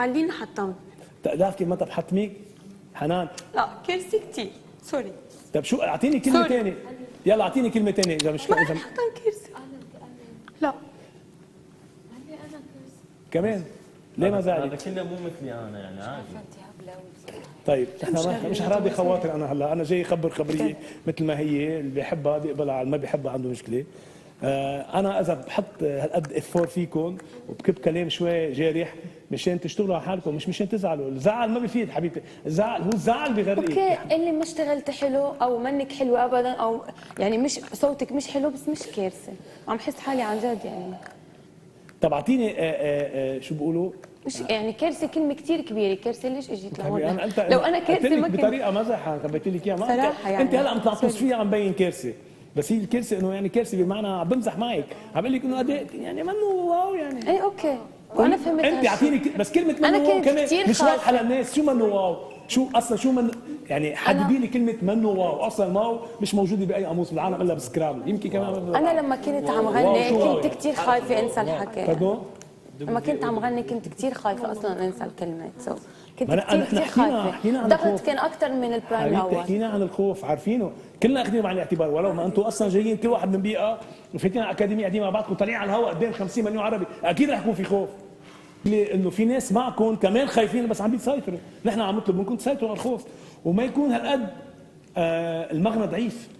علينا حطمت. تعرف كيف متى بحطمك؟ حنان لا كرسي كتير سوري. طيب شو اعطيني كلمه ثانيه، يلا اعطيني كلمه ثانيه اذا مش ما رح حطم كرسي. لا كمان ليه ما هذا زعلت؟ كله مو مثلي انا يعني عادي. طيب احنا مش حراضي خواطر، انا هلا جاي اخبر خبريه مثل ما هي، اللي بيحبها بيقبلها، اللي ما بيحبها عنده مشكله. انا اذا بحط هالقد افور فيكم وبكب كلام شوي جارح مشان تشتغلوا على حالكم، مش مشان تزعلوا. الزعل ما بيفيد حبيبتي، الزعل هو الزعل بغرقك. اوكي اللي ما اشتغلت حلو او منك حلو ابدا، او يعني مش صوتك مش حلو، بس مش كارثه. عم حس حالي عن جد يعني. طب اعطيني شو بيقولوا، مش يعني كارثه كلمه كثير كبيره. كارثه ليش اجيت لهون؟ انت لو انا كارثه ما كنت بطريقه مزح خبيت لك اياها صراحه يعني انت هلا عم تعطس فيها، عم بين كارثه، بس هي الكارثه انه يعني كارثه بمعنى عم بمزح معك، عم بقول لك انه قد يعني منه واو يعني. اي اوكي وانا فهمت. انت اعطيني بس كلمه منه واو كمان مش واضحه للناس. شو منه واو؟ شو اصلا شو من يعني حددي لي كلمه منه واو. اصلا واو مش موجوده باي قاموس بالعالم الا بسكرابل، يمكن كمان انا لما كنت عم غني كنت كثير خايفه انسى الحكي. باردون؟ لما كنت عم غني كنت كثير خايفه اصلا انسى الكلمات، كنت كثير كثير خايفه. الضغط كان اكثر من البرايم الاول. حكينا عن الخوف، عارفينه كلنا اخذينه بعين الاعتبار، ولو ما انتم اصلا جايين كل واحد من بيئه وفاتين على اكاديميه قاعدين مع بعضكم طالعين على الهواء قدام 50 مليون عربي، اكيد رح يكون في خوف. انه في ناس معكم كمان خايفين بس عم بيسيطروا، نحن عم نطلب منكم تسيطروا على الخوف وما يكون هالقد المغنى ضعيف.